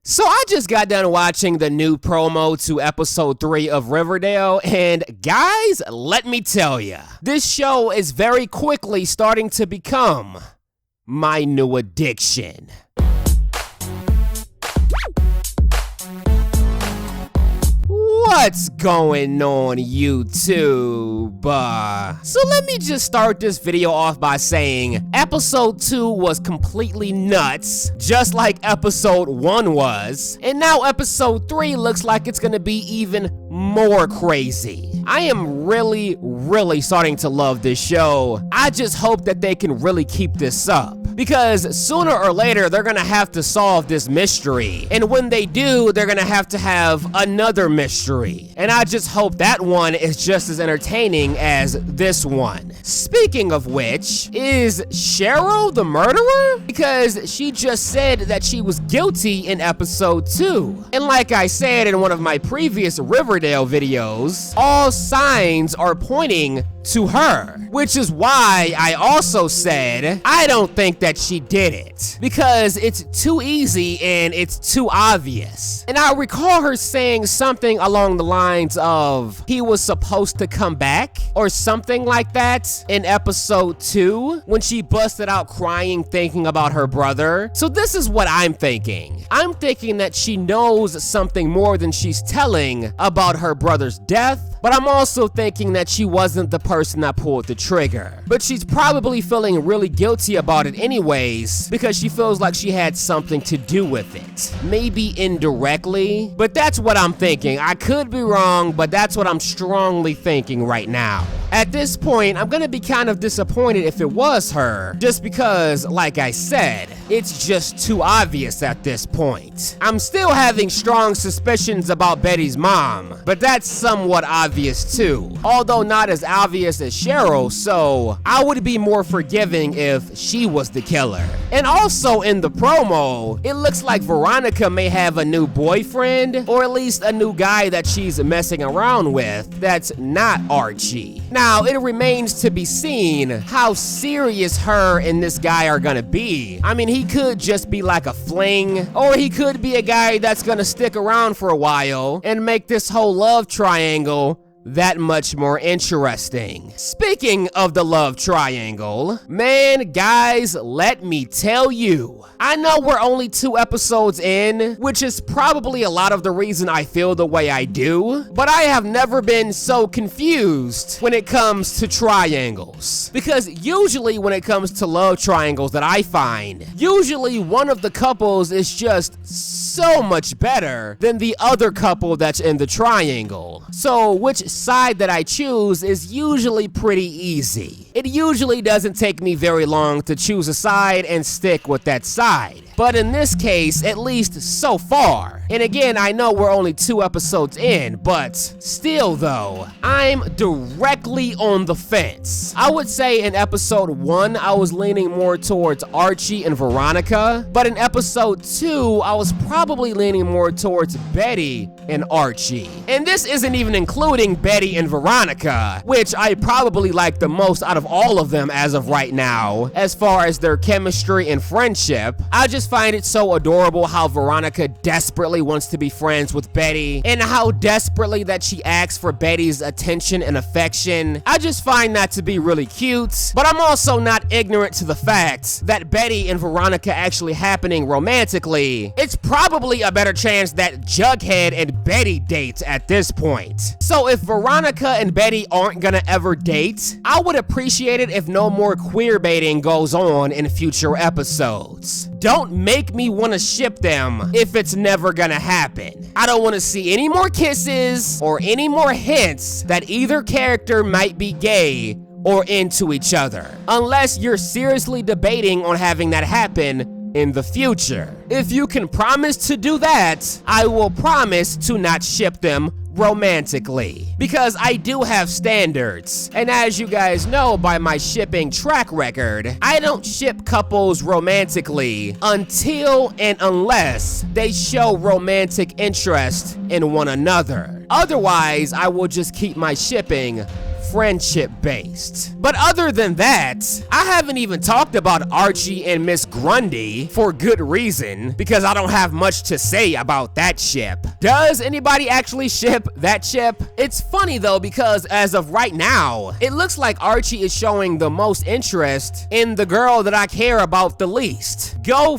So I just got done watching the new promo to episode 3 of Riverdale, and guys, let me tell ya, this show is very quickly starting to become my new addiction. What's going on, YouTube? So let me just start this video off by saying episode 2 was completely nuts, just like episode 1 was, and now episode 3 looks like it's gonna be even more crazy. I am really starting to love this show. I just hope that they can really keep this up, because sooner or later they're gonna have to solve this mystery, and when they do, they're gonna have to have another mystery, and I just hope that one is just as entertaining as this one. Speaking of which, is Cheryl the murderer? Because she just said that she was guilty in episode 2, and like I said in one of my previous Riverdale videos, all signs are pointing to her, which is why I also said I don't think that she did it, because it's too easy and it's too obvious. And I recall her saying something along the lines of he was supposed to come back or something like that in episode 2 when she busted out crying thinking about her brother. So this is what I'm thinking. I'm thinking that she knows something more than she's telling about her brother's death, but I'm also thinking that she wasn't the person that pulled the trigger. But she's probably feeling really guilty about it anyways, because she feels like she had something to do with it. Maybe indirectly, but that's what I'm thinking. I could be wrong, but that's what I'm strongly thinking right now. At this point, I'm gonna be kind of disappointed if it was her, just because, like I said, it's just too obvious at this point. I'm still having strong suspicions about Betty's mom, but that's somewhat obvious too, although not as obvious as Cheryl, so I would be more forgiving if she was the killer. And also in the promo, it looks like Veronica may have a new boyfriend, or at least a new guy that she's messing around with that's not Archie. Now, it remains to be seen how serious her and this guy are gonna be. I mean, he could just be like a fling, or he could be a guy that's gonna stick around for a while and make this whole love triangle that much more interesting. Speaking of the love triangle, man, guys, let me tell you, I know we're only 2 episodes in, which is probably a lot of the reason I feel the way I do, but I have never been so confused when it comes to triangles. Because usually when it comes to love triangles that I find, usually one of the couples is just so much better than the other couple that's in the triangle. So which side that I choose is usually pretty easy. It usually doesn't take me very long to choose a side and stick with that side. But in this case, at least so far, and again, I know we're only 2 episodes in, but still though, I'm directly on the fence. I would say in episode 1, I was leaning more towards Archie and Veronica, but in episode 2, I was probably leaning more towards Betty and Archie. And this isn't even including Betty and Veronica, which I probably like the most out of all of them as of right now, as far as their chemistry and friendship. I just find it so adorable how Veronica desperately wants to be friends with Betty, and how desperately that she asks for Betty's attention and affection. I just find that to be really cute, but I'm also not ignorant to the fact that Betty and Veronica actually happening romantically, it's probably a better chance that Jughead and Betty date at this point. So if Veronica and Betty aren't gonna ever date, I would appreciate it if no more queer baiting goes on in future episodes. Don't make me want to ship them if it's never gonna happen. I don't want to see any more kisses or any more hints that either character might be gay or into each other, unless you're seriously debating on having that happen in the future. If you can promise to do that, I will promise to not ship them romantically, because I do have standards, and as you guys know by my shipping track record, I don't ship couples romantically until and unless they show romantic interest in one another. Otherwise, I will just keep my shipping friendship based. But other than that, I haven't even talked about Archie and Miss Grundy for good reason, because I don't have much to say about that ship. Does anybody actually ship that ship? It's funny though, because as of right now, it looks like Archie is showing the most interest in the girl that I care about the least. Go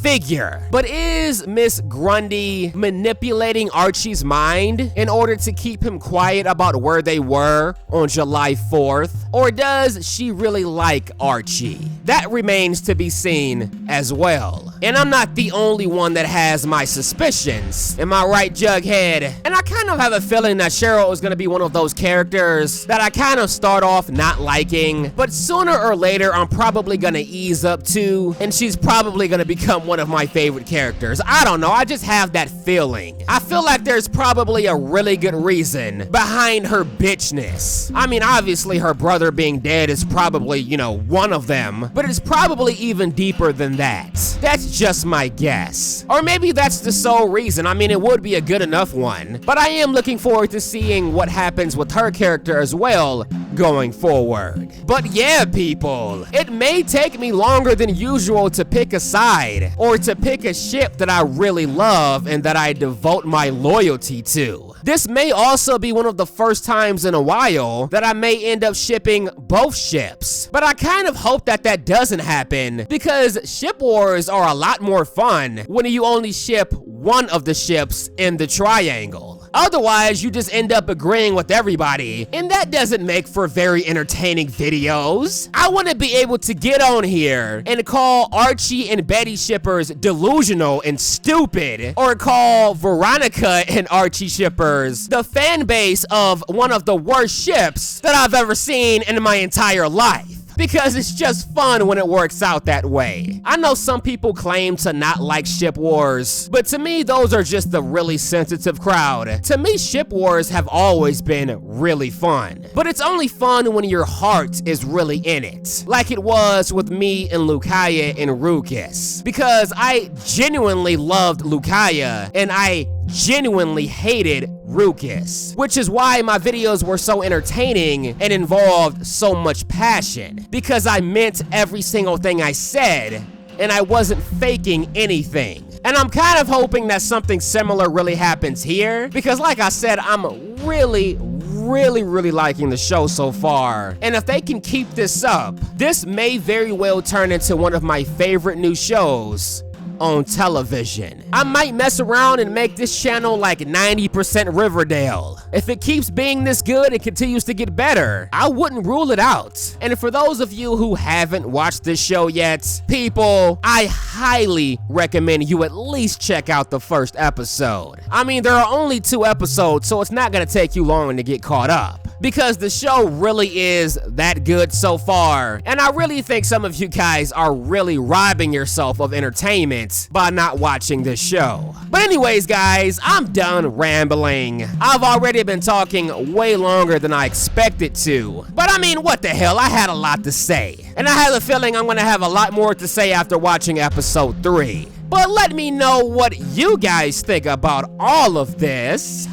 figure. But is Miss Grundy manipulating Archie's mind in order to keep him quiet about where they were on July 4th? Or does she really like Archie? That remains to be seen as well. And I'm not the only one that has my suspicions. Am I right, Jughead? And I kind of have a feeling that Cheryl is going to be one of those characters that I kind of start off not liking, but sooner or later I'm probably going to ease up to, and she's probably going to become one of my favorite characters. I don't know, I just have that feeling. I feel like there's probably a really good reason behind her bitchness. I mean, obviously her brother being dead is probably, you know, one of them, but it's probably even deeper than that. That's just my guess. Or maybe that's the sole reason. I mean, it would be a good enough one, but I am looking forward to seeing what happens with her character as well going forward. But yeah, people, it may take me longer than usual to pick a side, or to pick a ship that I really love and that I devote my loyalty to. This may also be one of the first times in a while that I may end up shipping both ships. But I kind of hope that that doesn't happen, because ship wars are a lot more fun when you only ship one of the ships in the triangle. Otherwise, you just end up agreeing with everybody, and that doesn't make for very entertaining videos. I want to be able to get on here and call Archie and Betty shippers delusional and stupid, or call Veronica and Archie shippers the fan base of one of the worst ships that I've ever seen in my entire life. Because it's just fun when it works out that way. I know some people claim to not like ship wars, but to me, those are just the really sensitive crowd. To me, ship wars have always been really fun. But it's only fun when your heart is really in it. Like it was with me and Lukaya and Rukus. Because I genuinely loved Lukaya, and I genuinely hated Rukus, which is why my videos were so entertaining and involved so much passion, because I meant every single thing I said and I wasn't faking anything. And I'm kind of hoping that something similar really happens here, because like I said, I'm really liking the show so far. And if they can keep this up, this may very well turn into one of my favorite new shows on television. I might mess around and make this channel like 90% Riverdale. If it keeps being this good and continues to get better, I wouldn't rule it out. And for those of you who haven't watched this show yet, people, I highly recommend you at least check out the first episode. I mean, there are only 2 episodes, so it's not gonna take you long to get caught up, because the show really is that good so far. And I really think some of you guys are really robbing yourself of entertainment by not watching this show. But anyways, guys, I'm done rambling. I've already been talking way longer than I expected to. But I mean, what the hell, I had a lot to say. And I have a feeling I'm gonna have a lot more to say after watching episode 3. But let me know what you guys think about all of this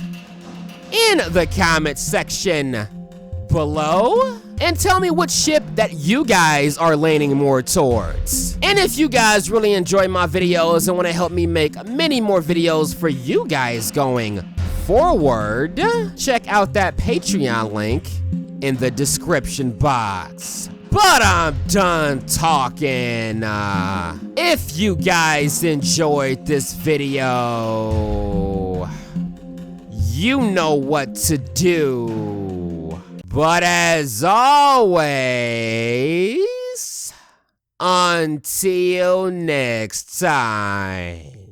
in the comment section below, and tell me what ship that you guys are leaning more towards. And if you guys really enjoy my videos and want to help me make many more videos for you guys going forward, check out that Patreon link in the description box. But I'm done talking. If you guys enjoyed this video, you know what to do. But as always, until next time.